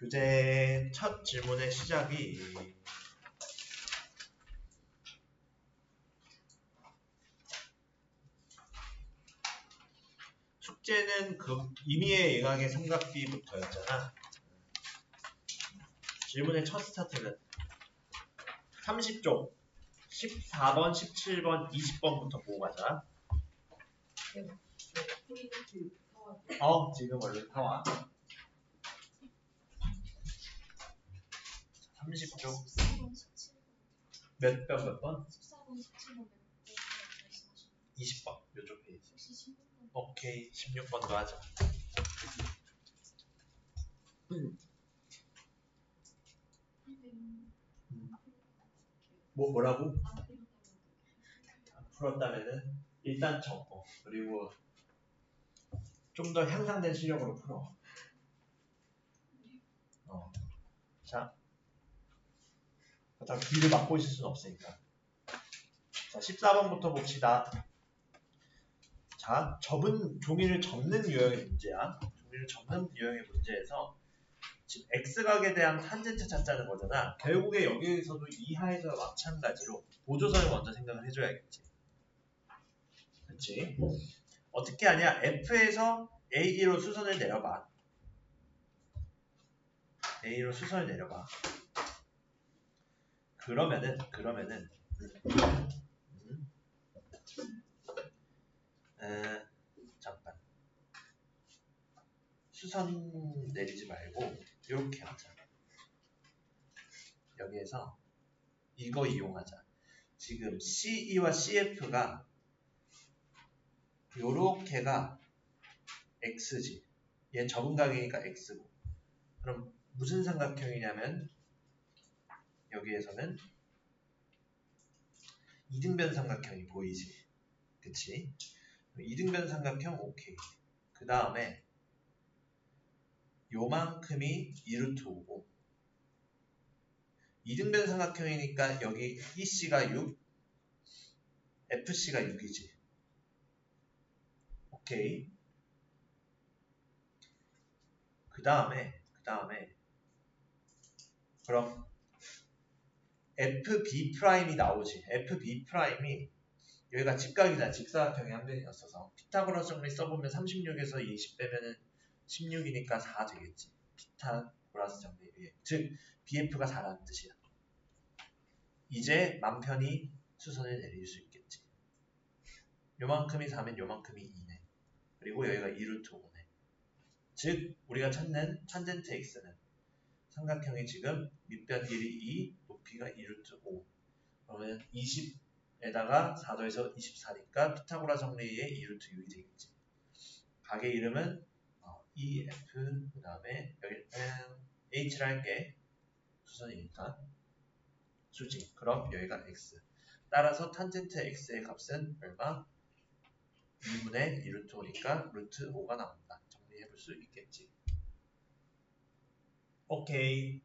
교재 첫 질문의 시작이 숙제는 임의의 예각의 삼각비부터였잖아. 질문의 첫 스타트는 30쪽 14번, 17번, 20번부터 보고 가자. 지금 얼른 타와. 30쪽 몇 번? 14번, 17번 20번 요쪽 페이지. 오케이, 16번도 하자. 뭐라고? 안 풀었다면은 일단 적고, 그리고 좀 더 향상된 실력으로 풀어. 자, 어차피 뒤를 막고 있을 수는 없으니까. 자, 14번부터 봅시다. 자, 종이를 접는 유형의 문제야. 종이를 접는 유형의 문제에서 지금 x각에 대한 탄젠트 찾자는 거잖아. 결국에 여기에서도 이하에서 마찬가지로 보조선을 먼저 생각을 해줘야겠지. 그렇지? 어떻게 하냐? F에서 A2로 수선을 내려봐. A로 수선을 내려봐. 그러면은 잠깐, 수선 내리지 말고 이렇게 하자. 여기에서 이거 이용하자. 지금 CE와 CF가 요렇게가 X지. 얘 접은각이니까 X고. 그럼 무슨 삼각형이냐면 여기에서는 이등변 삼각형이 보이지. 그치? 이등변 삼각형 오케이. 그 다음에 요만큼이 2루트 5고, 이등변 삼각형이니까 여기 EC가 6, FC가 6이지. 오케이. 그 다음에 그럼 FB'이 나오지. FB'이 여기가 직각이잖아. 직사각형의 한 변이었어서 피타고라스 정리 써보면 36에서 20 빼면은 16이니까 4 되겠지. 피타고라스 정리에 의해. 즉 BF가 4라는 뜻이야. 이제 맘 편히 수선을 내릴 수 있겠지. 요만큼이 4면 요만큼이 2네. 그리고 여기가 2루트 5네. 즉 우리가 찾는 탄젠트 X는 삼각형이 지금 밑변 길이 2, 높이가 2루트 5. 그러면 20에다가 4 더해서 24니까 피타고라 정리의 2루트 6이 되겠지. 각의 이름은 EF, 그 다음에 여기 H를 할게. 수선이니까 수직. 그럼 여기가 X. 따라서 탄젠트 X의 값은 얼마? 2분의 2루트 5니까 루트 5가 나온다. 정리해볼 수 있겠지. 오케이.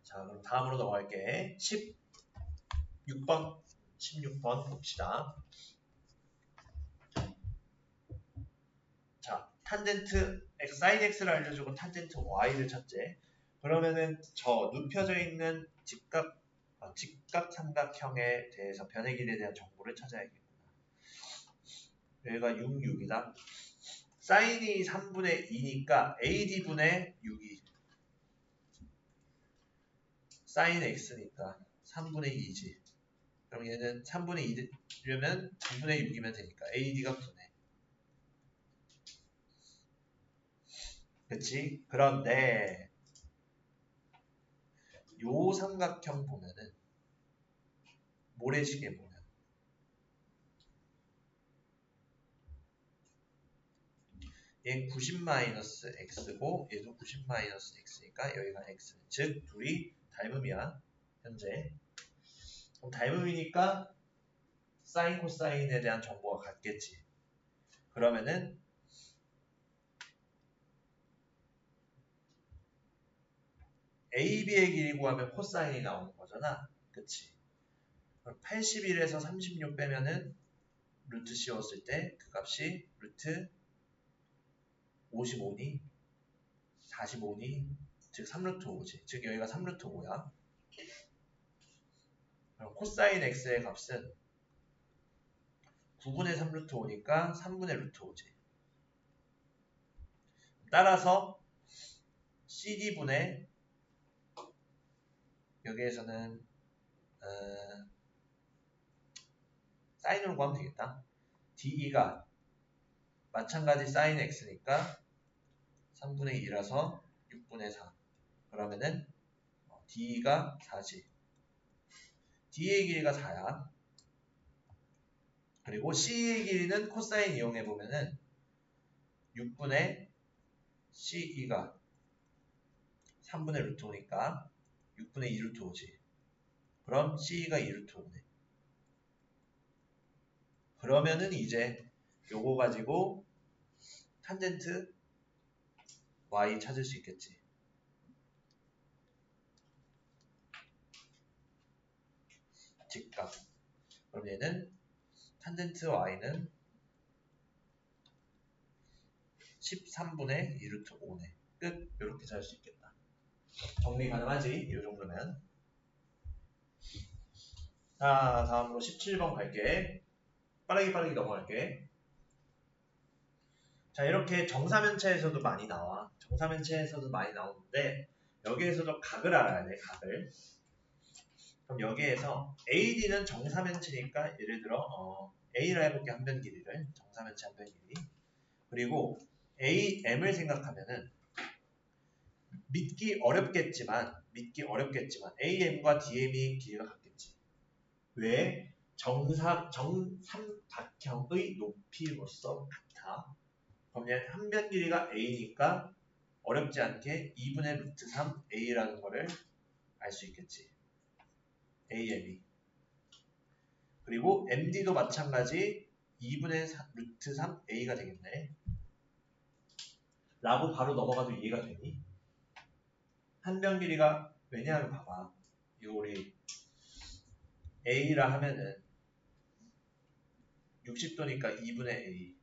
자, 그럼 다음으로 넘어갈게. 16번 봅시다. 자, 탄젠트 X, sin X를 알려주고 탄젠트 Y를 찾재. 그러면은 저 눕혀져 있는 직각 삼각형에 대해서 변의 길이에 대한 정보를 찾아야겠구나. 여기가 6, 6이다. 사인이 3분의 2니까 AD분의 6이 사인 X니까 3분의 2지. 그럼 얘는 3분의 2려면 2분의 6이면 되니까 AD가 9네. 그치? 그런데 요 삼각형 보면은 모래시계 보면 얘 90-x고 얘도 90-x니까 여기가 x. 즉 둘이 닮음이야. 현재. 그럼 닮음이니까 사인 코사인에 대한 정보가 같겠지. 그러면은 AB의 길이 구하면 코사인이 나오는 거잖아. 그치? 그럼 81에서 36 빼면은 루트 씌웠을 때 그 값이 루트 55니? 45니? 즉 3루트 5지. 즉 여기가 3루트 5야. 그럼 코사인 x의 값은 9분의 3루트 5니까 3분의 루트 5지. 따라서 CD분의 여기에서는 사인으로 구하면 되겠다. DE가 마찬가지 사인 x니까 3분의 2라서 6분의 4. 그러면은 DE가 4지. D의 길이가 4야. 그리고 C의 길이는 코사인 이용해보면은 6분의 CE가 3분의 루트 5니까 6분의 2 루트 5지. 그럼 CE가 2 루트 5네. 그러면은 이제 요거 가지고 탄젠트 Y 찾을 수 있겠지. 직각. 그럼 얘는 탄젠트 Y는 13분의 2 루트 5네. 끝. 이렇게 찾을 수 있겠다. 정리 가능하지? 이 정도면. 자, 다음으로 17번 갈게. 빠르게 넘어갈게. 자, 이렇게 정사면체에서도 많이 나와. 정사면체에서도 많이 나오는데 여기에서도 각을 알아야 돼. 각을. 그럼 여기에서 AD는 정사면체니까 예를 들어 A라 해볼게. 한 변 길이를. 정사면체 한 변 길이. 그리고 AM을 생각하면은 믿기 어렵겠지만 AM과 DM이 길이가 같겠지. 왜? 정삼각형의 높이로서 같아. 그럼 얘 한 변 길이가 A니까 어렵지 않게 2분의 루트 3 A라는 거를 알 수 있겠지. AM이. 그리고 MD도 마찬가지 2분의 루트 3 A가 되겠네. 라고 바로 넘어가도 이해가 되니? 한 변 길이가 왜냐하면 봐봐. 이거 우리 A라 하면은 60도니까 2분의 A.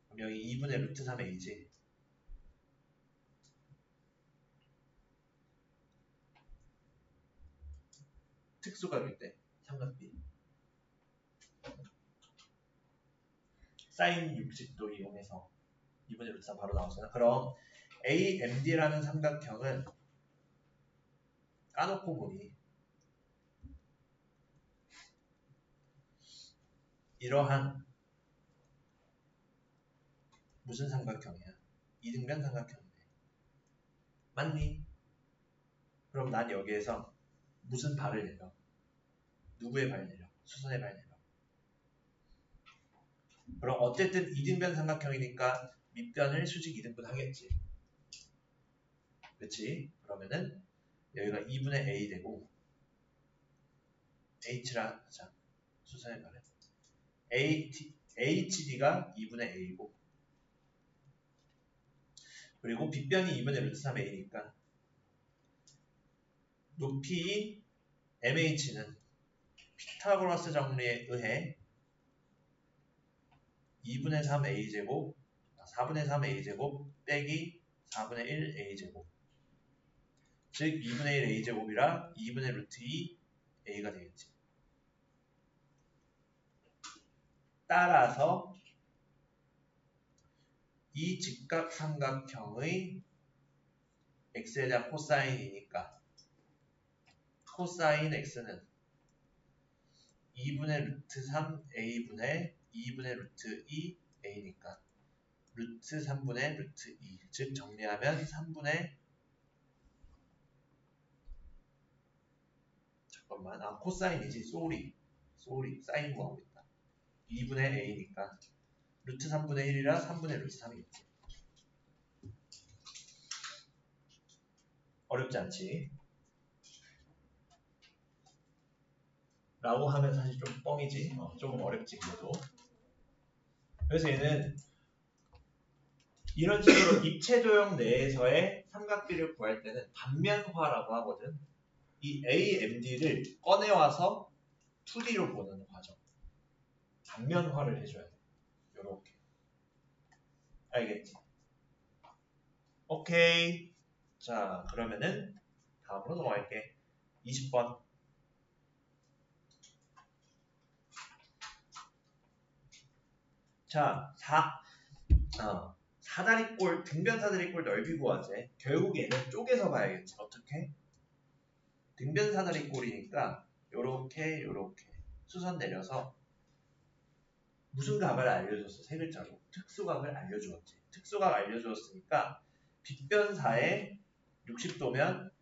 그럼 여기 2분의 루트 3A지. 특수각일 때 삼각비. 사인 60도 이용해서 2분의 루트 3 바로 나오잖아. 그럼 AMD라는 삼각형은 까놓고 보니 이러한 무슨 삼각형이야? 이등변 삼각형이네. 맞니? 그럼 난 여기에서 무슨 발을 내려? 누구의 발을 내려? 수선의 발을 내려. 그럼 어쨌든 이등변 삼각형이니까 밑변을 수직 이등분 하겠지. 그치? 그러면은 여기가 2분의 A 되고 H라 하자. 수선의 발을. HD가 2분의 A고 그리고 빗변이 2분의 루트 3A니까 높이인 MH는 피타고라스 정리에 의해 2분의 3A제곱 4분의 3A제곱 빼기 4분의 1A제곱 즉 2분의 1 A제곱이라 2분의 루트 2 A가 되겠지. 따라서 이 직각삼각형의 x에 대한 코사인이니까 코사인 x는 2분의 루트 3 a분의 2분의 루트 2 a니까 루트 3분의 루트 2 즉 정리하면 3분의 코사인이지 쏘리 사인 구하고 있다. 2분의 a니까 루트 3분의 1이라 3분의 루트 3이겠지. 어렵지 않지? 라고 하면 사실 좀 뻥이지. 조금 어렵지 그래도. 그래서 얘는 이런 식으로 입체도형 내에서의 삼각비를 구할 때는 단면화라고 하거든. 이 AMD를 꺼내와서 2D로 보는 과정. 단면화를 해줘야 돼. 요렇게. 알겠지? 오케이. 자, 그러면은 다음으로 넘어갈게. 20번. 자, 사다리꼴, 등변 사다리꼴 넓이 구하제. 결국에는 쪼개서 봐야겠지. 어떻게? 등변 사다리꼴이니까 요렇게 수선 내려서 무슨 각을 알려줬어? 세 글자로. 특수각을 알려주었지. 특수각 알려주었으니까 빗변사의 60도면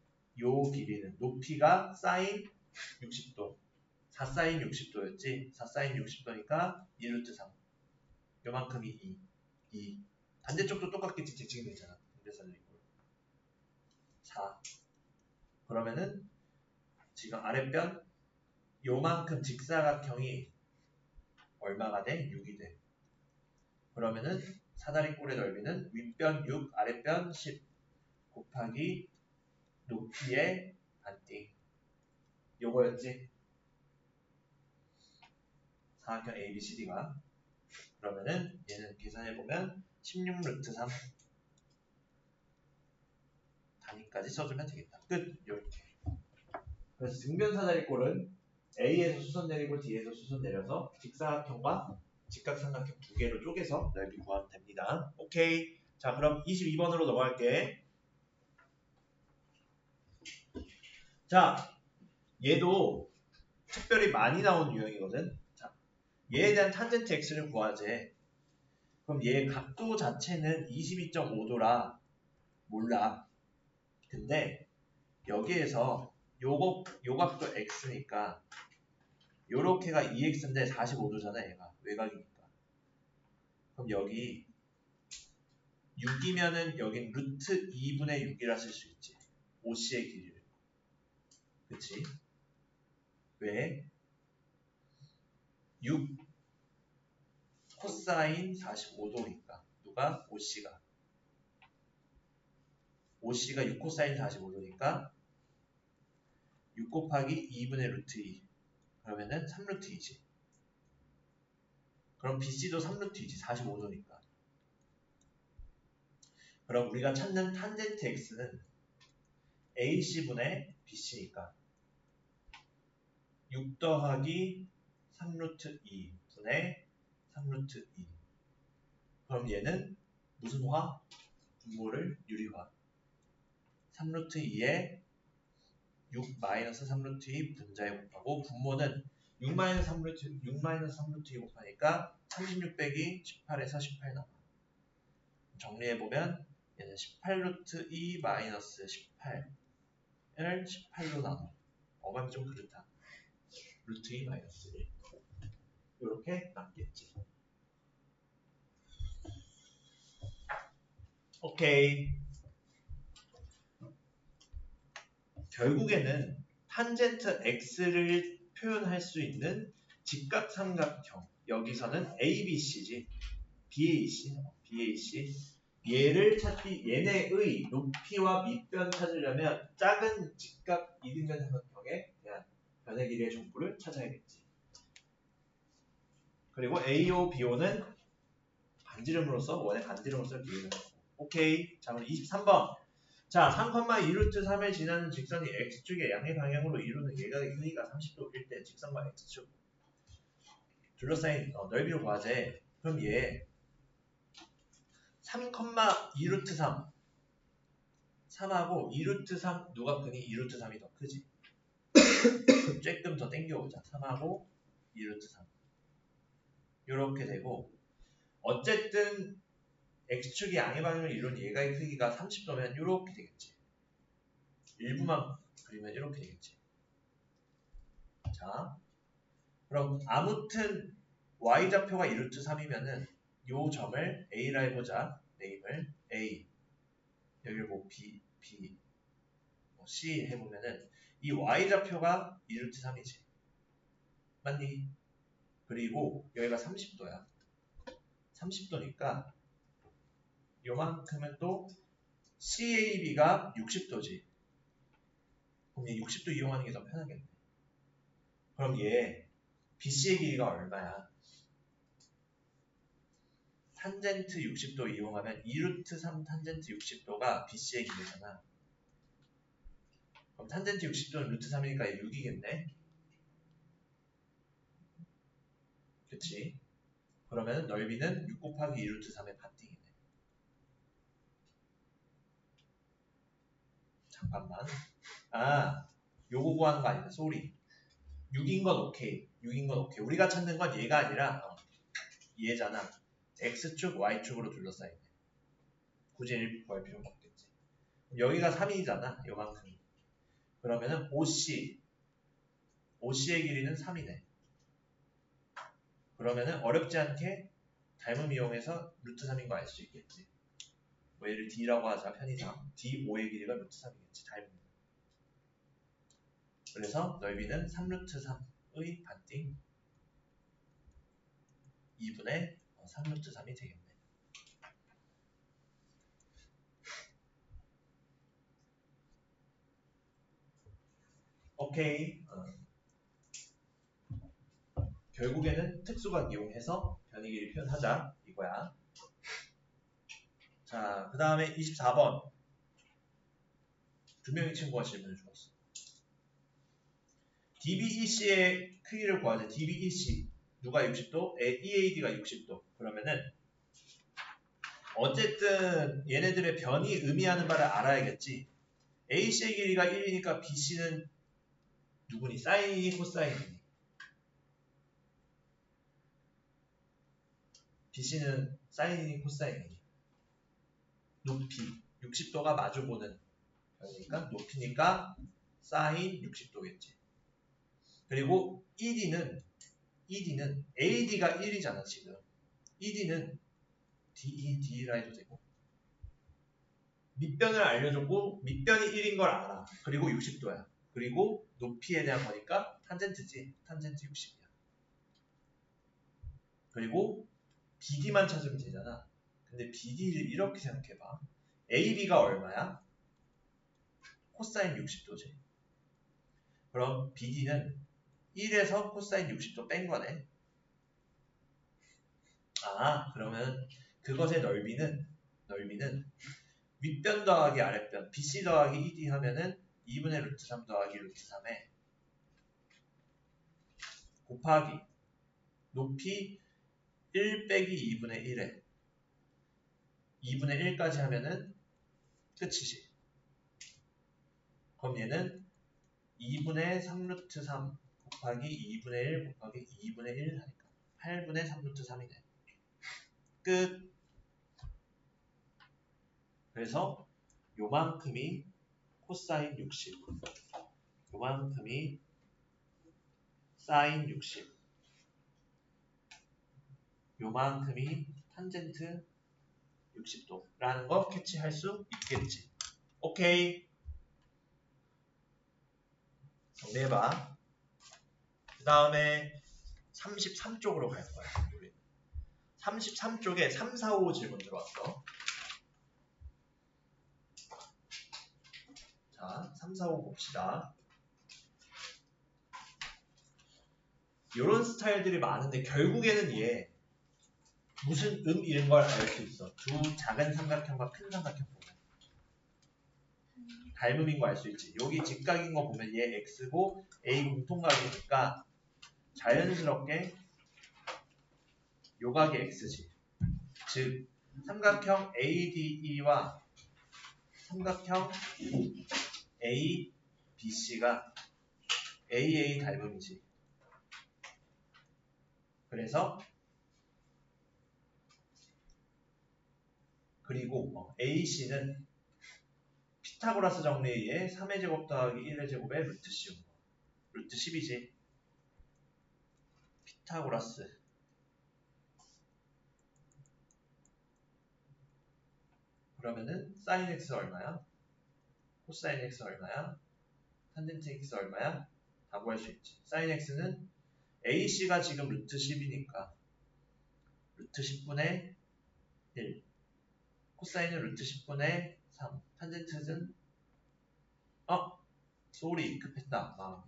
요 길이는 높이가 사인 60도. 4 사인 60도였지. 4 사인 60도니까 2루트 3. 요만큼이 2. 반대쪽도 똑같겠지. 지금 되잖아. 등변사다리꼴. 4. 그러면은 지금 아랫변 요만큼 직사각형이 얼마가 돼? 6이 돼. 그러면은 사다리꼴의 넓이는 윗변 6, 아랫변 10 곱하기 높이의 반띵. 요거였지? 사각형 ABCD가. 그러면은 얘는 계산해보면 16루트 3 단위까지 써주면 되겠다. 끝! 요렇게. 그래서 등변 사다리꼴은 A에서 수선 내리고 D에서 수선 내려서 직사각형과 직각삼각형 두 개로 쪼개서 넓이 구하면 됩니다. 오케이. 자, 그럼 22번으로 넘어갈게. 자, 얘도 특별히 많이 나온 유형이거든. 자, 얘에 대한 탄젠트 x를 구하재. 그럼 얘 각도 자체는 22.5도라 몰라. 근데 여기에서 요 각도 x니까 요렇게가 2x인데 45도잖아 얘가. 외곽이니까. 그럼 여기 6이면은 여긴 루트 2분의 6이라 쓸 수 있지. OC의 길이를. 그치? 왜? 6 코사인 45도니까. 누가? OC가. OC가 6 코사인 45도니까 6 곱하기 2분의 루트 2. 그러면은 3루트 2지. 그럼 BC도 3루트 2지. 45도니까. 그럼 우리가 찾는 탄젠트 X는 AC분의 BC니까 6 더하기 3루트 2 분의 3루트 2. 그럼 얘는 무슨 화? 분모를 유리화. 3루트 2에 6 마이너스 3루트 2 분자에 곱하고 분모는 6 마이너스 3루트 2 곱하니까 36 빼기 18에서 18 나와. 정리해보면 얘는 18루트 2 마이너스 18을 18로 나눠. 어감이 좀 그렇다. 루트 2 마이너스 1. 이렇게 남겠지. 오케이. 결국에는 탄젠트 x를 표현할 수 있는 직각삼각형. 여기서는 ABC지. BAC. 얘를 얘네의 높이와 밑변 찾으려면 작은 직각 이등변 삼각형에 대한 변의 길이의 정보를 찾아야겠지. 그리고 AO, BO는 반지름으로서 원의 반지름으로서 비율을 하고. 오케이. 자, 그럼 23번. 자, 3,2루트 3을 지나는 직선이 X축의 양의 방향으로 이루는 예각의 크기가 30도일 때 직선과 X축 둘러싸인 넓이로 구하재. 그럼 얘 3,2루트 3 3하고 2루트 3 누가 크니? 2루트 3이 더 크지. 조금 더 땡겨오자. 3하고 2루트 3 요렇게 되고 어쨌든 X축이 양의 방향을 이루는 예각의 크기가 30도면 요렇게 되겠지. 일부만 그리면 이렇게 되겠지. 자, 그럼 아무튼 y좌표가 2루트 3이면은 요 점을 A라 해보자. 네임을 A, 여기를 뭐 B, 뭐 C 해보면은 이 y좌표가 2루트 3이지. 맞니? 그리고 여기가 30도야. 30도니까 요만큼은 또 CAB가 60도지. 그럼 얘 60도 이용하는 게 더 편하겠네. 그럼 얘 BC의 길이가 얼마야? 탄젠트 60도 이용하면 2루트 3 탄젠트 60도가 BC의 길이잖아. 그럼 탄젠트 60도는 루트 3이니까 6이겠네. 그치? 그러면 넓이는 6 곱하기 2루트 3의 반띵이네. 잠깐만. 요거 구하는 거 아니다. 쏘리. 6인 건 오케이. 6인 건 오케이. 우리가 찾는 건 얘가 아니라 얘잖아. X축, Y축으로 둘러싸이네. 굳이 1 구할 필요가 없겠지. 여기가 3이잖아. 요만큼. 그러면은 OC의 길이는 3이네. 그러면은 어렵지 않게 닮음 이용해서 루트 3인 거 알 수 있겠지. 뭐 얘를 D라고 하자. 편의상. D5의 길이가 루트 3이겠지. 닮음. 그래서 넓이는 3루트 3의 반띵 2분의 3루트 3이 되겠네. 오케이. 결국에는 특수각 이용해서 변이 길이 표현하자 이거야. 자, 그 다음에 24번. 두 명의 친구가 질문을 주었어. DBEC의 크기를 구하자. DBEC 누가 60도? EAD가 60도. 그러면은 어쨌든 얘네들의 변이 의미하는 바를 알아야겠지. AC의 길이가 1이니까 BC는 누구니? 사인이니 코사인이니? BC는 사인이니 코사인이니? 높이 60도가 마주보는 변이니까 높이니까 사인 60도겠지. 그리고 ED는 AD가 1이잖아 지금. ED는 DED라 해도 되고 밑변을 알려줬고 밑변이 1인 걸 알아. 그리고 60도야. 그리고 높이에 대한 거니까 탄젠트지. 탄젠트 60이야. 그리고 BD만 찾으면 되잖아. 근데 BD를 이렇게 생각해봐. AB가 얼마야? 코사인 60도지. 그럼 BD는 1에서 코사인 60도 뺀 거네. 그러면 그것의 넓이는 윗변 더하기 아랫변 BC 더하기 ED 하면은 2분의 루트 3 더하기 루트 3에 곱하기 높이 1 빼기 2분의 1에 2분의 1까지 하면은 끝이지. 그럼 얘는 2분의 3루트 3 곱하기 2분의 1 곱하기 2분의 1 하니까 8분의 3루트 3이네. 끝. 그래서 요만큼이 코사인 60, 요만큼이 사인 60, 요만큼이 탄젠트 60도라는 거 캐치할 수 있겠지. 오케이. 정리해봐. 그 다음에 33쪽으로 갈 거야. 우리 33쪽에 3, 4, 5 질문 들어왔어. 자, 3, 4, 5 봅시다. 이런 스타일들이 많은데 결국에는 얘 무슨 이런 걸 알 수 있어. 두 작은 삼각형과 큰 삼각형 보면 닮음인 거 알 수 있지. 여기 직각인 거 보면 얘 X고 A 공통각이니까 자연스럽게 요각이 X지. 즉 삼각형 ADE와 삼각형 ABC가 AA 닮음이지. 그래서 그리고 AC는 피타고라스 정리에 의해 3의 제곱 더하기 1의 제곱에 루트 씌운 거. 루트 10이지. 피타고라스. 그러면은 사인 x 얼마야? 코사인 x 얼마야? 탄젠트 x 얼마야? 다 구할 수 있지. 사인 x는 AC가 지금 루트 10이니까 루트 10분의 1. 코사인은 루트 10분의 3. 탄젠트는 쏘리 급했다.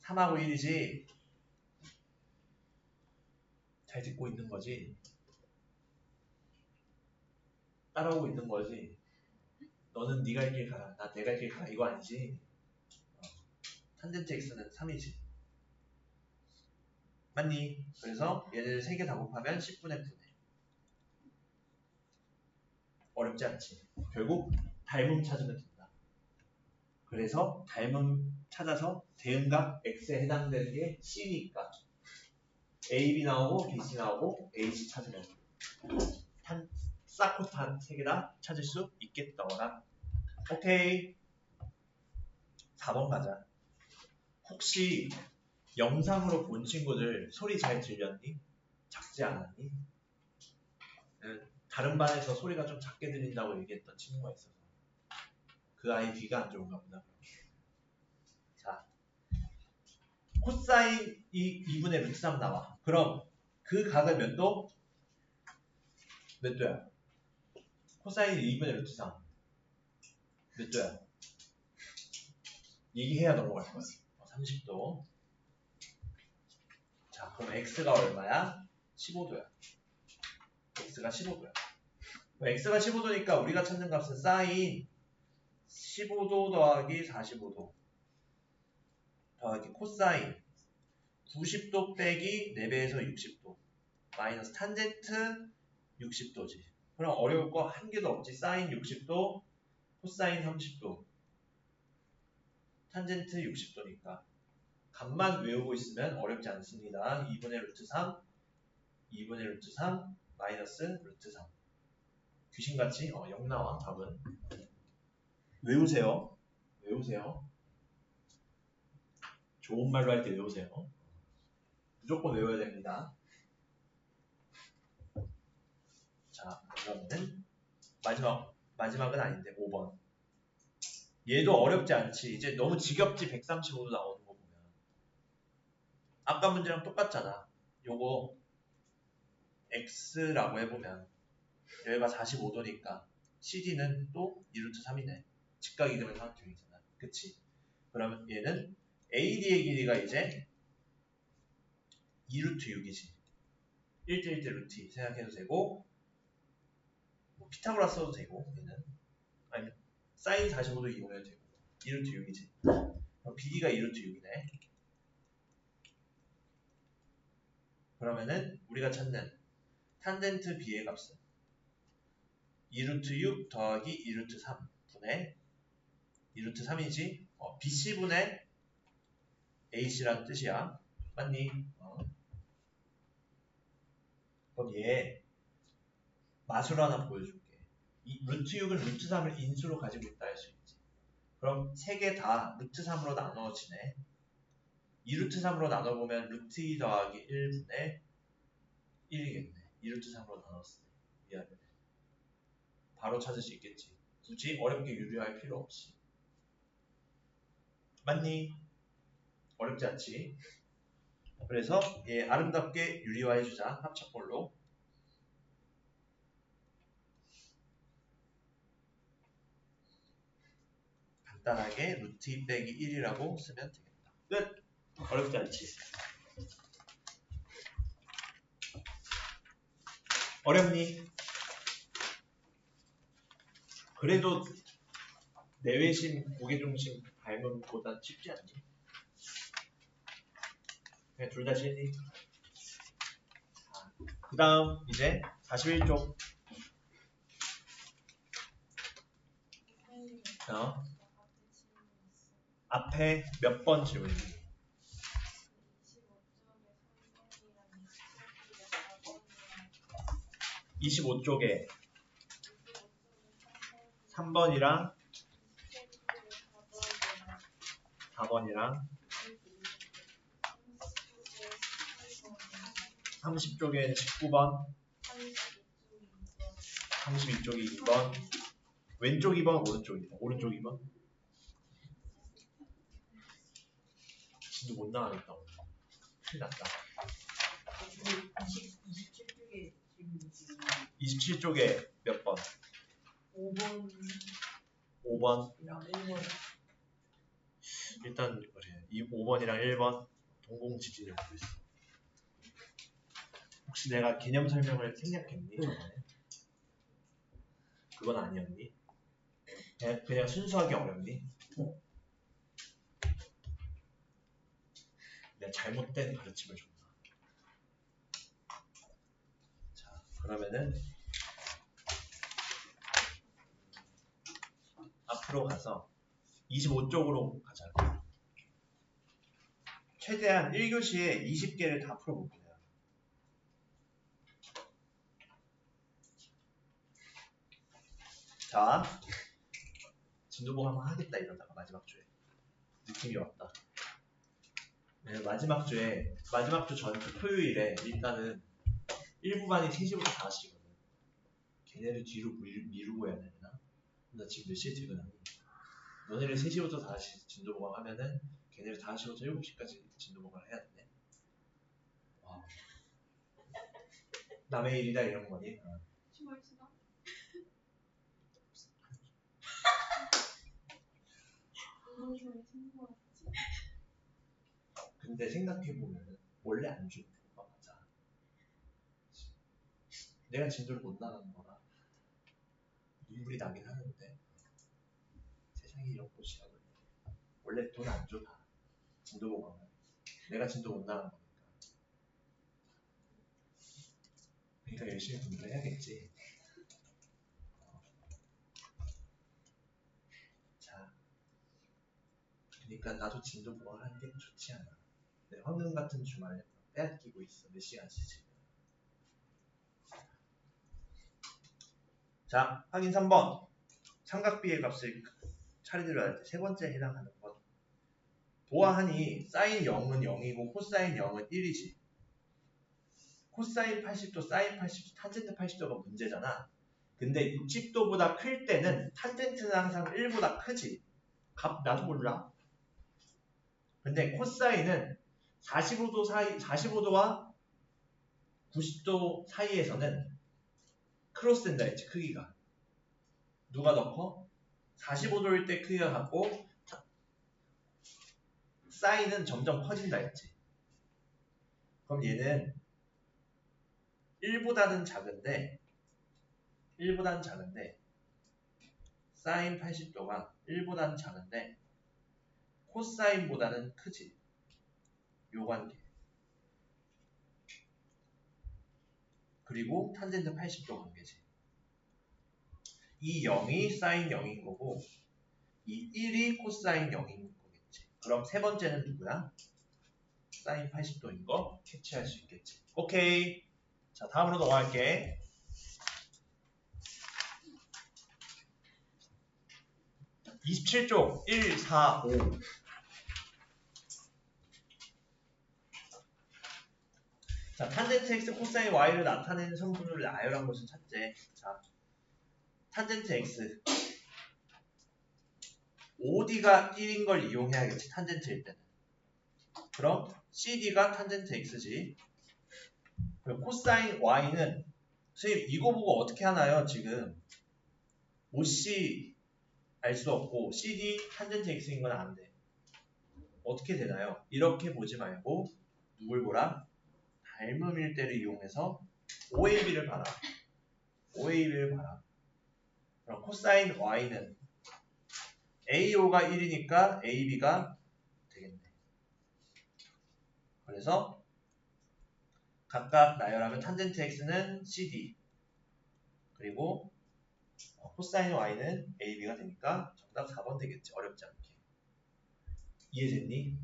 3하고 1이지. 잘 듣고 있는 거지. 따라오고 있는 거지. 너는 네가 할 길 가라, 나 내가 할 길 가라 이거 아니지. 탄젠트 x는 3이지. 맞니? 그래서 얘네들 3개 다 곱하면 10분의 분의. 어렵지 않지. 결국 닮음 찾으면 된다. 그래서 닮음 찾아서 대응각 x에 해당되는 게 c니까 a, b 나오고 b, c 나오고 a, c 찾으면 싹코탄 3개 다 찾을 수 있겠더라. 오케이. 4번 가자. 혹시 영상으로 본 친구들 소리 잘 들렸니? 작지 않았니? 다른 반에서 소리가 좀 작게 들린다고 얘기했던 친구가 있어서 그 아이 귀가 안 좋은가 보다. 자, 코사인 2분의 루트 3 나와. 그럼 그 각은 몇 도? 몇 도야? 코사인 2분의 루트 3 몇 도야? 얘기해야 넘어갈 거야. 30도. 자, 그럼 x가 얼마야? 15도야. x가 15도야. x가 15도니까 우리가 찾는 값은 사인 15도 더하기 45도 더하기 코사인 90도 빼기 4배에서 60도 마이너스 탄젠트 60도지. 그럼 어려울 거 한 개도 없지. 사인 60도, 코사인 30도, 탄젠트 60도니까 값만 외우고 있으면 어렵지 않습니다. 2분의 루트 3, 2분의 루트 3, 마이너스 루트 3. 귀신같이 0 나와 답은. 외우세요. 외우세요. 좋은 말로 할 때 외우세요. 무조건 외워야 됩니다. 자, 그러면은 마지막은 아닌데 5번. 얘도 어렵지 않지. 이제 너무 지겹지. 135도 나오는 거 보면. 아까 문제랑 똑같잖아. 요거 x라고 해보면 여기가 45도니까 CD는 또 2루트 3이네. 직각 이등분 삼각형이잖아. 그치? 그러면 얘는 AD의 길이가 이제 2루트 6이지. 1대 1대 루트 2 생각해도 되고 뭐 피타고라스 써도 되고 얘는 아니면 사인 45도 이용해도 되고 2루트 6이지. 그럼 BD가 2루트 6이네. 그러면은 우리가 찾는 탄젠트 B의 값은 2루트 6 더하기 2루트 3 분의 2루트 3이지. BC분의 AC라는 뜻이야. 맞니? 그럼 얘 마술 하나 보여줄게. 이 루트 6은 루트 3을 인수로 가지고 있다 할 수 있지. 그럼 3개 다 루트 3으로 나누어지네. 2루트 3으로 나눠보면 루트 2 더하기 1분의 1이겠네. 2루트 3으로 나눴을 때. 미안해. 바로 찾을 수 있겠지. 굳이 어렵게 유리할 필요 없이. 맞니? 어렵지 않지? 그래서 얘 아름답게 유리화해주자. 합작꼴로. 간단하게 루트 2 빼기 1이라고 쓰면 되겠다. 끝! 어렵지 않지? 어렵니? 그래도 내외심, 무게중심 닮음보다 쉽지 않니? 그냥 둘 다 싫니? 그 다음 이제 41쪽 앞에 몇 번 질문이니? 25쪽에 3번이랑 4번이랑 30쪽에 19번 32쪽이 2번 왼쪽 2번 오른쪽 2번 진짜 못 나가겠다. 큰일 났다. 27쪽에 몇 번? 5번 일단 그래. 5번이랑 1번 동공지진이 오고 있어. 혹시 내가 개념 설명을 생략했니? 그건 아니었니? 그냥 순수하게 어렵니? 내가 잘못된 가르침을 줬나? 자, 그러면은 앞으로 가서 25쪽으로 가자. 최대한 1교시에 20개를 다 풀어볼게요. 자, 진도봉 한번 하겠다 이러다가 마지막 주에 느낌이 왔다. 네, 마지막 주 전 그 토요일에 일단은 1부반이 3시부터 5시거든. 걔네를 뒤로 미루고 해야 되나? 나 지금 몇 시에 퇴근하니? 너네를 3시부터 5시 진도보강 하면은 걔네를 5시부터 7시까지 진도보강을 해야 되네. 와. 남의 일이다 이런 거니? 수고했어. 근데 생각해보면 원래 안 주는 거가 맞아. 내가 진도를 못 나가는 거라 눈물이 나긴 하는데 세상에 이런 곳이야. 원래 돈 안 줘 다. 진도 보강은 내가 진도 못 나가는 거니까. 그러니까 열심히 공부를 해야겠지. 자, 그러니까 나도 진도 보강을 하는 게 좋지 않아. 내 황금 같은 주말에 빼앗기고 있어. 몇 시간씩 지금. 자, 확인 3번. 삼각비의 값을 차례대로 세 번째 해당하는 것. 보아하니 사인 0은 0이고 코사인 0은 1이지. 코사인 80도, 사인 80도, 탄젠트 80도가 문제잖아. 근데 60도보다 클 때는 탄젠트는 항상 1보다 크지. 값 나도 몰라. 근데 코사인은 45도 사이, 45도와 90도 사이에서는 크로스된다 했지, 크기가. 누가 더 커? 45도일 때 크기가 같고 사인은 점점 커진다 했지. 그럼 얘는 1보다는 작은데 사인 80도가 1보다는 작은데 코사인보다는 크지. 요 관계. 그리고 탄젠트 80도 관계지. 이 0이 사인 0인 거고 이 1이 코사인 0인 거겠지. 그럼 세 번째는 누구야? 사인 80도인 거 캐치할 수 있겠지. 오케이. 자, 다음으로 넘어갈게. (27쪽) 1, 4, 5. 자, 탄젠트 x 코사인 y를 나타내는 성분을 나열한 것을 찾재. 자, 탄젠트 x OD가 1인 걸 이용해야겠지. 탄젠트일 때는. 그럼 CD가 탄젠트 x지. 그럼 코사인 y는 선생님 이거 보고 어떻게 하나요? 지금 OC 알 수 없고 CD 탄젠트 x인 건 안 돼. 어떻게 되나요? 이렇게 보지 말고 누굴 보라? 닮음 일대를 이용해서 OAB를 봐라. OAB를 봐라. 그럼 코사인 y는 AO가 1이니까 AB가 되겠네. 그래서 각각 나열하면 탄젠트 x는 CD 그리고 코사인 y는 AB가 되니까 정답 4번 되겠지. 어렵지 않게. 이해됐니?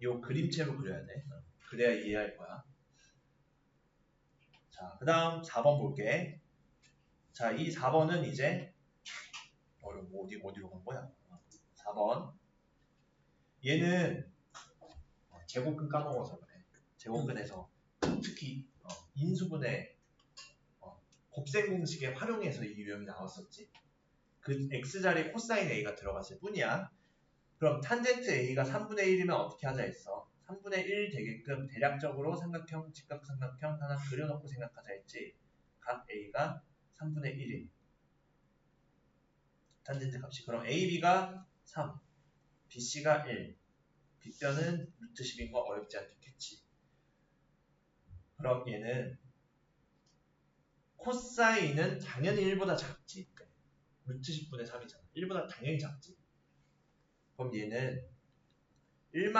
요 그림체로 그려야 돼. 그래야 이해할 거야. 자, 그 다음 4번 볼게. 자, 이 4번은 이제 어디로 간 거야? 4번. 얘는 제곱근 까먹어서 그래. 제곱근에서 특히 인수분해 곱셈 공식에 활용해서 이 유형이 나왔었지. 그 x자리에 코사인 a가 들어갔을 뿐이야. 그럼 탄젠트 a가 3분의 1이면 어떻게 하자 했어? 3분의 1 되게끔 대략적으로 삼각형, 직각삼각형 하나 그려놓고 생각하자 했지. 각 a가 3분의 1인 탄젠트 값이. 그럼 AB가 3, BC가 1, 빗변은 루트 10인 거 어렵지 않겠지. 그럼 얘는 코사인은 당연히 1보다 작지. 루트 10분의 3이잖아. 1보다 당연히 작지. 그럼 얘는 1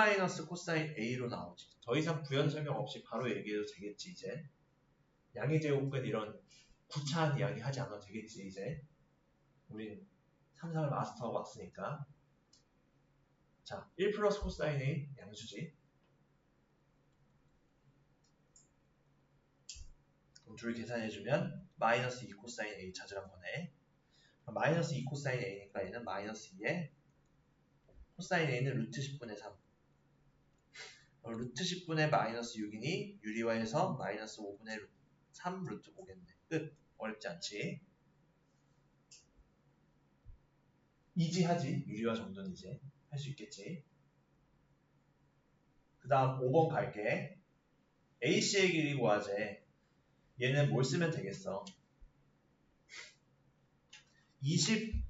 코사인 A로 나오지. 더 이상 부연 설명 없이 바로 얘기해도 되겠지, 이제. 양의 제곱근 이런 구차한 이야기 하지 않아도 되겠지, 이제. 우린 3상을 마스터하고 왔으니까. 자, 1 플러스 코사인 A 양수지. 그럼 둘 계산해주면 마이너스 2 코사인 A 찾으란 거네. 마이너스 2 코사인 A니까 얘는 마이너스 2에 코사인 A는 루트 10분의 3. 루트 10분의 마이너스 6이니 유리화해서 마이너스 5분의 3 루트 5겠네. 끝. 어렵지 않지? 이지하지. 유리화 정도는 이제 할 수 있겠지. 그 다음 5번 갈게. AC의 길이 구하재. 얘는 뭘 쓰면 되겠어? 20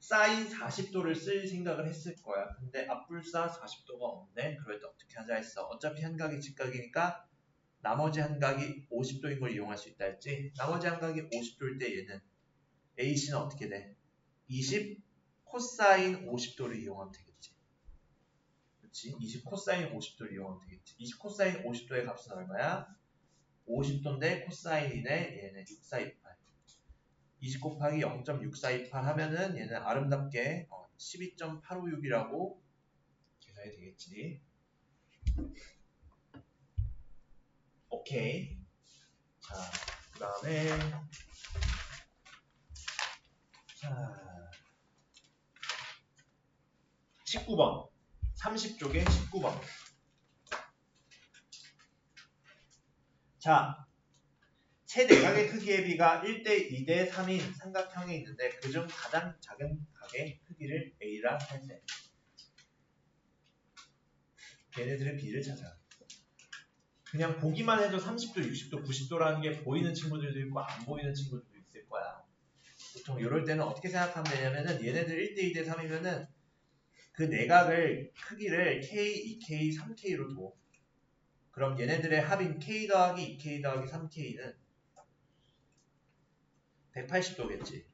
사인 40도를 쓸 생각을 했을 거야. 근데 앞불사 40도가 없네. 그럴 때 어떻게 하자 했어? 어차피 한 각이 직각이니까 나머지 한 각이 50도인 걸 이용할 수 있다 했지? 나머지 한 각이 50도일 때 얘는 AC는 어떻게 돼? 20 코사인 50도를 이용하면 되겠지. 그렇지? 20 코사인 50도를 이용하면 되겠지. 20 코사인 50도의 값은 얼마야? 50도인데 코사인이네. 얘는 6428. 20 곱하기 0.6428 하면은 얘는 아름답게 12.856이라고 계산이 되겠지. 오케이. 자, 그 다음에 자 19번 30쪽에 19번. 자, 최내각의 크기의 비가 1대 2대 3인 삼각형이 있는데 그중 가장 작은 각의 크기를 A라 할 때 얘네들의 비를 찾아. 그냥 보기만 해도 30도, 60도, 90도라는 게 보이는 친구들도 있고 안 보이는 친구들도 있을 거야. 보통 이럴 때는 어떻게 생각하면 되냐면은 얘네들 1대 2대 3이면은 그 내각을 크기를 K, 2K, 3K로 둬. 그럼 얘네들의 합인 K 더하기 2K 더하기 3K는 180도겠지.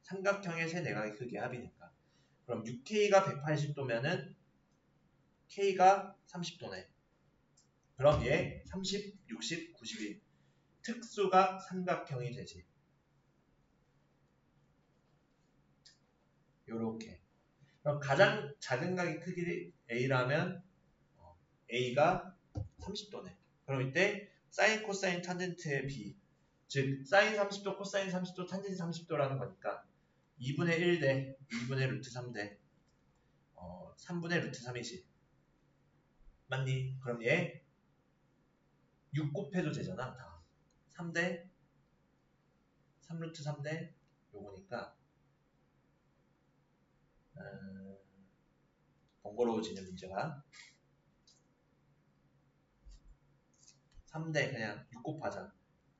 삼각형의 세 내각의 크기의 합이니까. 그럼 6K가 180도면은 K가 30도네. 그럼 얘 30, 60, 91. 특수가 삼각형이 되지. 요렇게. 그럼 가장 작은 각의 크기 A라면 A가 30도네. 그럼 이때 사인, 코사인, 탄젠트의 B. 즉 사인 30도, 코사인 30도, 탄젠트 30도라는 거니까 2분의 1대 2분의 루트 3대 3분의 루트 3이지. 맞니? 그럼 얘 6 곱해도 되잖아. 다. 3대 3루트 3대 요거니까 번거로워지는 문제가 3대 그냥 6 곱하자.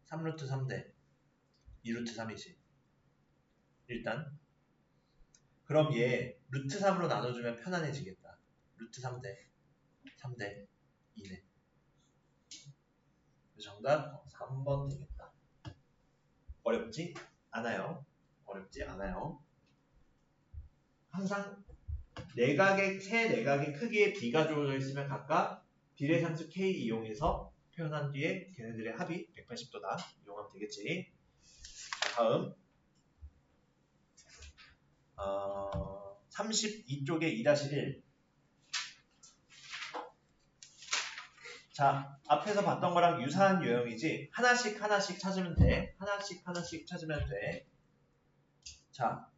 3루트 3대 2루트 3이지. 일단 그럼 얘 루트 3으로 나눠주면 편안해지겠다. 루트 3대 3대 2네. 정답 3번 되겠다. 어렵지 않아요. 어렵지 않아요. 항상 내각의 세 내각의 크기의 비가 주어져 있으면 각각 비례상수 K 이용해서 표현한 뒤에 걔네들의 합이 180도다 이용하면 되겠지. 자, 다음 32쪽에 2-1. 자, 앞에서 봤던 거랑 유사한 유형이지. 하나씩 찾으면 돼. 하나씩 찾으면 돼. 자,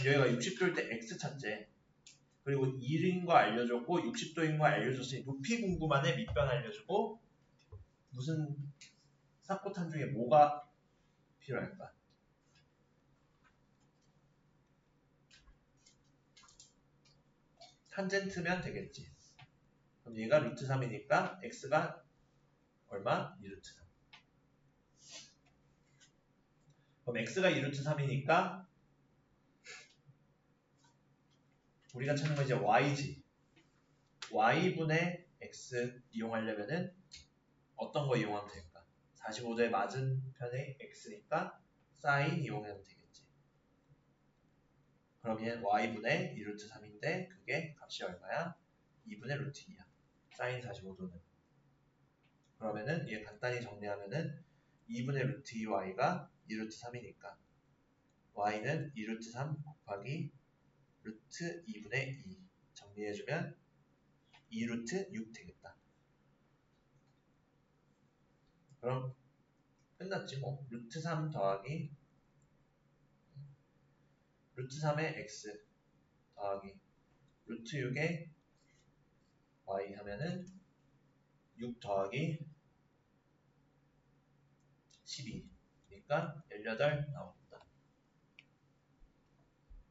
여기가 60도일 때 X 찾재. 그리고 1인 거 알려줬고 60도인 거 알려줬으니 높이 궁금하네. 밑변 알려주고 무슨 삭코탄 중에 뭐가 필요할까? 탄젠트면 되겠지. 그럼 얘가 루트 3이니까 x가 얼마? 2루트 3. 그럼 x가 2루트 3이니까 우리가 찾는 건 이제 y지. y분의 x 이용하려면은 어떤 거 이용하면 될까? 45도의 맞은편의 x니까 사인 이용하면 되겠지. 그럼 얘는 y분의 2루트 3인데 그게 값이 얼마야? 2분의 루트 2야. 사인 45도는. 그러면은 얘 간단히 정리하면은 2분의 루트 2y가 2루트 3이니까 y는 2루트 3 곱하기 루트 2분의 2 정리해주면 2루트 6 되겠다. 그럼 끝났지 뭐. 루트 3 더하기 루트 3의 x 더하기 루트 6의 y 하면은 6 더하기 12니까 18 나옵니다.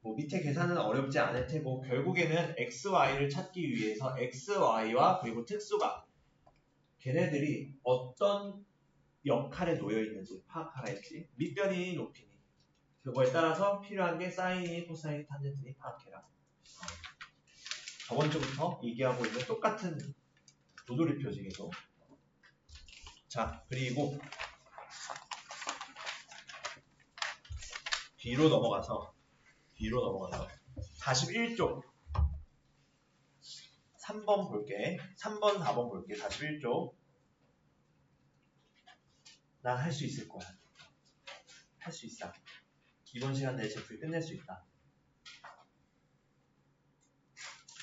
뭐 밑에 계산은 어렵지 않을 테고 결국에는 x, y를 찾기 위해서 x, y와 그리고 특수가 걔네들이 어떤 역할에 놓여 있는지 파악하라 했지. 밑변이니 높이니 그거에 따라서 필요한 게 사인이니 코사인이 탄젠트니 파악해라. 저번 주부터 얘기하고 있는 똑같은 도돌이 표식이고. 자, 그리고 뒤로 넘어가서 41쪽 3번 볼게. 3번 4번 볼게. 41쪽 난 할 수 있을 거야. 할 수 있어. 이번 시간 내에 제풀이 끝낼 수 있다.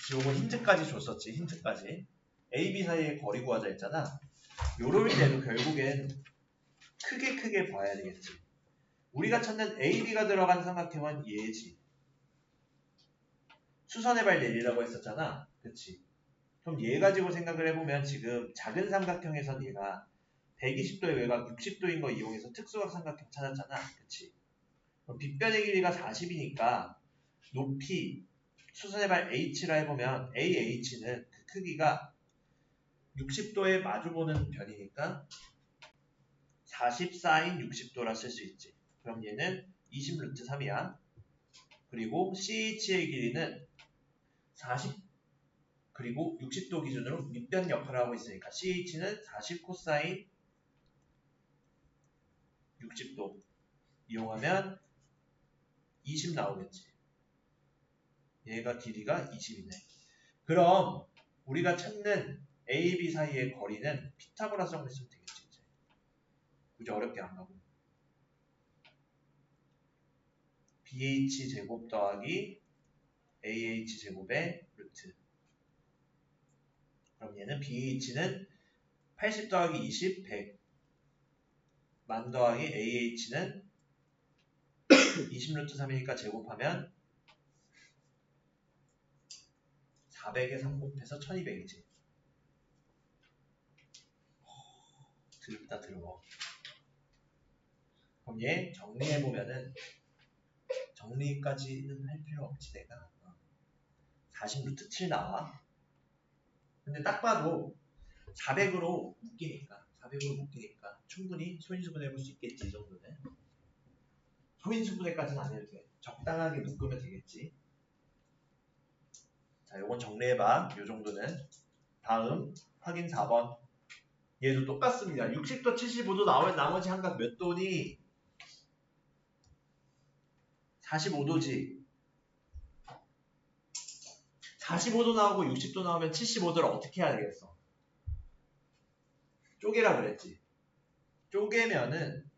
지금 힌트까지 줬었지. 힌트까지. A, B 사이의 거리 구하자 했잖아. 요럴 때도 결국엔 크게 봐야 되겠지. 우리가 찾는 A, B가 들어간 삼각형은 얘지. 수선의 발 내리라고 했었잖아. 그치? 그럼 얘 가지고 생각을 해보면 지금 작은 삼각형에선 얘가 120도의 외곽 60도인 거 이용해서 특수각 삼각형 찾았잖아. 그치? 그럼 빗변의 길이가 40이니까 높이 수선의 발 H라 해보면 AH는 그 크기가 60도에 마주보는 변이니까 40사인 60도라 쓸 수 있지. 그럼 얘는 20 루트 3이야. 그리고 CH의 길이는 40 그리고 60도 기준으로 밑변 역할을 하고 있으니까 CH는 40 코사인 60도 이용하면 20 나오겠지. 얘가 길이가 20이네. 그럼 우리가 찾는 A, B 사이의 거리는 피타고라스 정리 쓰면 되겠지. 이제. 굳이 어렵게 안 가고. BH 제곱 더하기 AH 제곱의 루트. 그럼 얘는 BH는 80 더하기 20, 100. 만 더하기 AH는 20 루트 3이니까 제곱하면 400에 3 곱해서 1200이지. 드럽다 드러워. 그럼 얘 정리해보면은 정리까지는 할 필요 없지 내가. 40 루트 7 나와. 근데 딱 봐도 400으로 묶이니까 충분히 소인수분해 볼 수 있겠지. 이 정도는. 소인수분해까지는 안 해도 돼. 적당하게 묶으면 되겠지. 자, 요건 정리해봐. 요 정도는. 다음 확인 4번. 얘도 똑같습니다. 60도 75도 나오면 나머지 한각 몇 도니? 45도지. 45도 나오고 60도 나오면 75도를 어떻게 해야 되겠어? 쪼개라 그랬지. 쪼개면은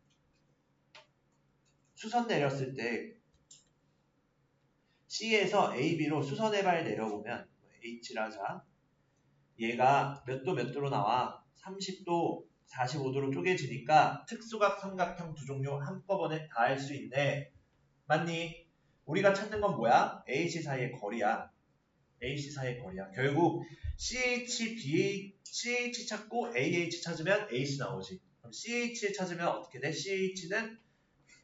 수선 내렸을 때 C에서 AB로 수선의 발 내려보면 H를 하자. 얘가 몇 도 몇 도로 나와? 30도, 45도로 쪼개지니까 특수각 삼각형 두 종류 한꺼번에 다 할 수 있네. 맞니? 우리가 찾는 건 뭐야? AC 사이의 거리야. AC 사이의 거리야. 결국 CH 찾고 AH 찾으면 AC 나오지. 그럼 CH 찾으면 어떻게 돼? CH는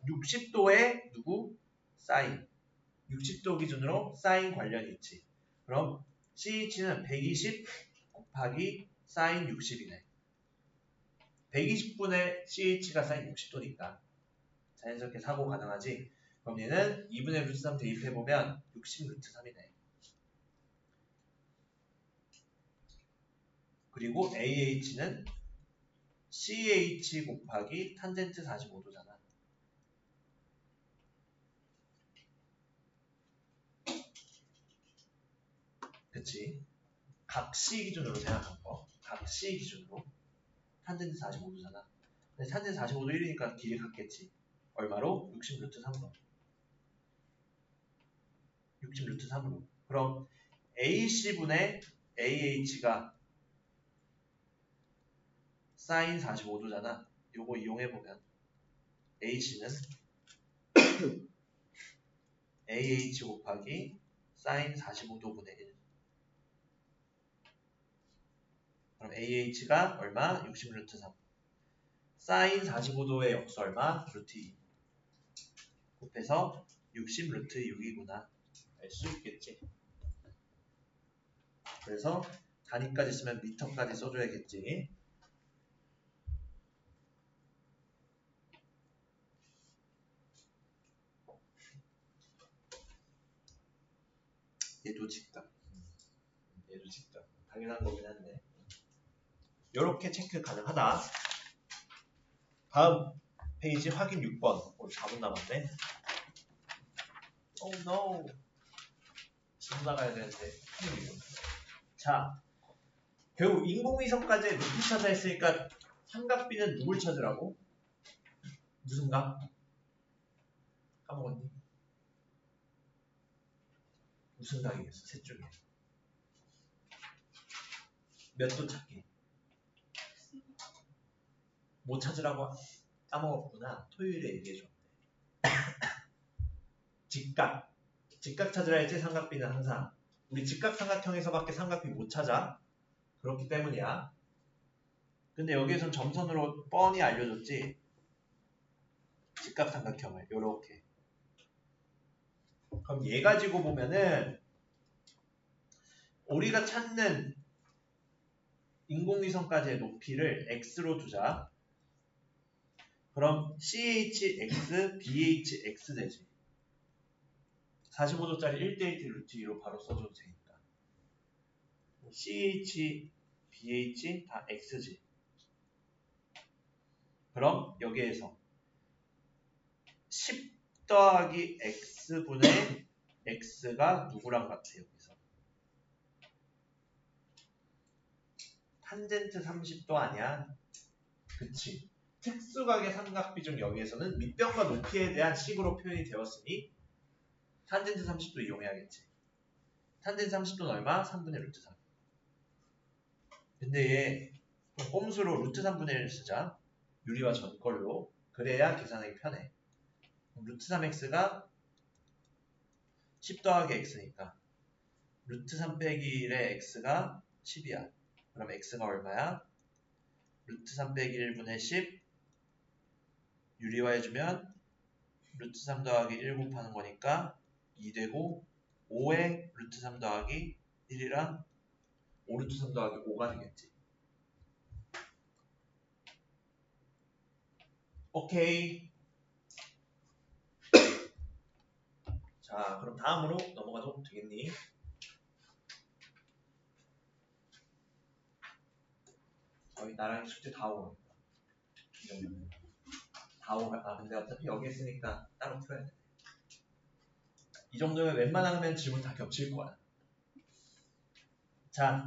60도에 누구? 사인. 60도 기준으로 사인 관련이 있지. 그럼 CH는 120 곱하기 사인 60이네. 120분의 CH가 사인 60도니까 자연스럽게 사고 가능하지. 그럼 얘는 2분의 루트 3 대입해보면 60 루트 3이네. 그리고 AH는 CH 곱하기 탄젠트 45도잖아. 그치? 각 C 기준으로 생각한 거. 각 C 기준으로. 탄젠트 45도잖아. 근데 탄젠트 45도 1이니까 길이 같겠지. 얼마로? 60 루트 3로. 60 루트 3으로. 그럼 AC분의 AH가 사인 45도잖아. 요거 이용해보면 AC는 AH 곱하기 사인 45도분의 1. 그럼 AH가 얼마? 60 루트 3. 사인 45도의 역수 얼마? 루트 2. 곱해서 60 루트 6이구나. 알 수 있겠지. 그래서 단위까지 쓰면 미터까지 써줘야겠지. 얘도 직각. 얘도 직각. 당연한 거긴 한데. 요렇게 체크 가능하다. 다음 페이지 확인 6번. 오늘 4분 남았네. Oh no. 지금 나가야 되는데. 자, 결국 인공위성까지 높이 찾아 했으니까 삼각비는 누굴 찾으라고? 무슨 각? 까먹었니? 무슨 각이겠어? 셋 중에. 몇 도 찾기? 뭐 찾으라고 까먹었구나. 토요일에 얘기해줬는데. 직각. 직각 찾으라 했지 삼각비는 항상. 우리 직각삼각형에서밖에 삼각비 못 찾아. 그렇기 때문이야. 근데 여기에선 점선으로 뻔히 알려줬지. 직각삼각형을 요렇게. 그럼 얘 가지고 보면은 우리가 찾는 인공위성까지의 높이를 x로 두자. 그럼 chx, bhx 되지. 45도짜리 1대1 루트 2로 바로 써줘도 되니까. ch, bh 다 x지. 그럼 여기에서 10 더하기 x분의 x가 누구랑 같아 여기서? 탄젠트 30도 아니야? 그치. 특수각의 삼각비중 여기에서는 밑변과 높이에 대한 식으로 표현이 되었으니 탄젠트 30도 이용해야겠지. 탄젠트 30도는 얼마? 3분의 루트 3. 근데 얘 꼼수로 루트 3분의 1을 쓰자. 유리와 전걸로. 그래야 계산하기 편해. 루트 3x가 10 더하기 x니까 루트 3 빼기 1의 x가 10이야. 그럼 x가 얼마야? 루트 3 빼기 1분의 10 유리화 해주면 루트 3 더하기 1 곱하는 거니까 2 되고 5에 루트 3 더하기 1이랑 5 루트 3 더하기 5가 되겠지. 오케이. 자, 그럼 다음으로 넘어가도 되겠니? 거의 나랑 숙제 다 오고 이 정도면 다 오고. 아 근데 어차피 여기 있으니까 따로 풀어야 돼. 이 정도면 웬만하면 질문 다 겹칠 거야. 자,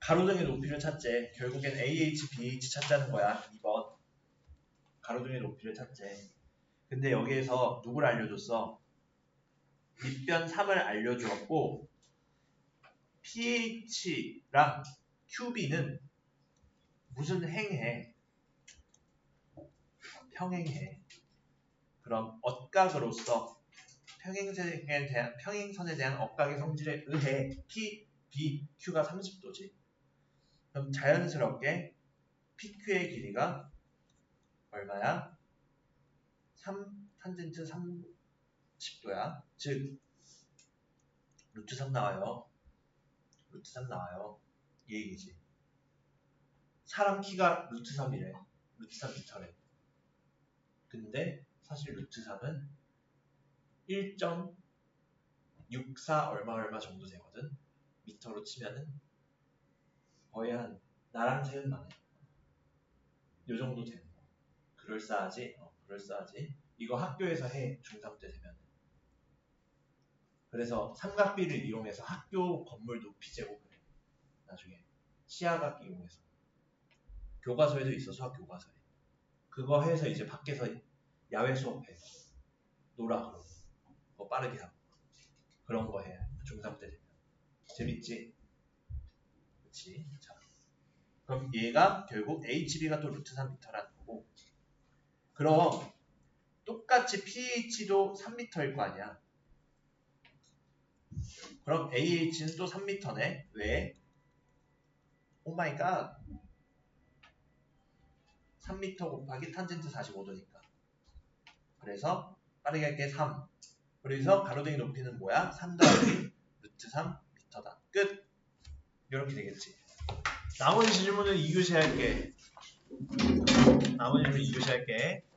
가로등의 높이를 찾재. 결국엔 AH, BH 찾자는 거야. 2번. 가로등의 높이를 찾재. 근데 여기에서 누굴 알려줬어? 밑변 3을 알려주었고 pH랑 QB는 무슨 행해? 평행해. 그럼 엇각으로서 평행선에 대한 엇각의 성질에 의해 P, B, Q가 30도지. 그럼 자연스럽게 PQ의 길이가 얼마야? 3 탄젠트 30도야. 즉 루트 3 나와요. 루트 3 나와요. 이 얘기지. 사람 키가 루트 3이래. 루트 3m래. 근데 사실 루트 3은 1.64 얼마 정도 되거든. 미터로 치면은 거의 한 나랑 제일 많아요. 요 정도 되는 거. 그럴싸하지? 그럴싸하지? 이거 학교에서 해. 중3 때 되면. 그래서 삼각비를 이용해서 학교 건물 높이 재고 그래. 나중에 시야각 이용해서. 교과서에도 있어. 수학 교과서에. 그거 해서 이제 밖에서 야외 수업해. 놀아 그러고. 그거 빠르게 하고. 그런 거 해. 중3 때 되면. 재밌지? 그치? 자, 그럼 얘가 결국 HB가 또 루트 3m라는 거고. 그럼 똑같이 pH도 3m일 거 아니야. 그럼 AH는 또 3m네. 왜? 오 마이 갓. 3m 곱하기 탄젠트 45도니까. 그래서 빠르게 할게 3. 그래서 가로등의 높이는 뭐야? 3 더하기 루트 3m다. 끝. 이렇게 되겠지. 나머지 질문은 2교시 할게. 나머지 질문 2교시 할게.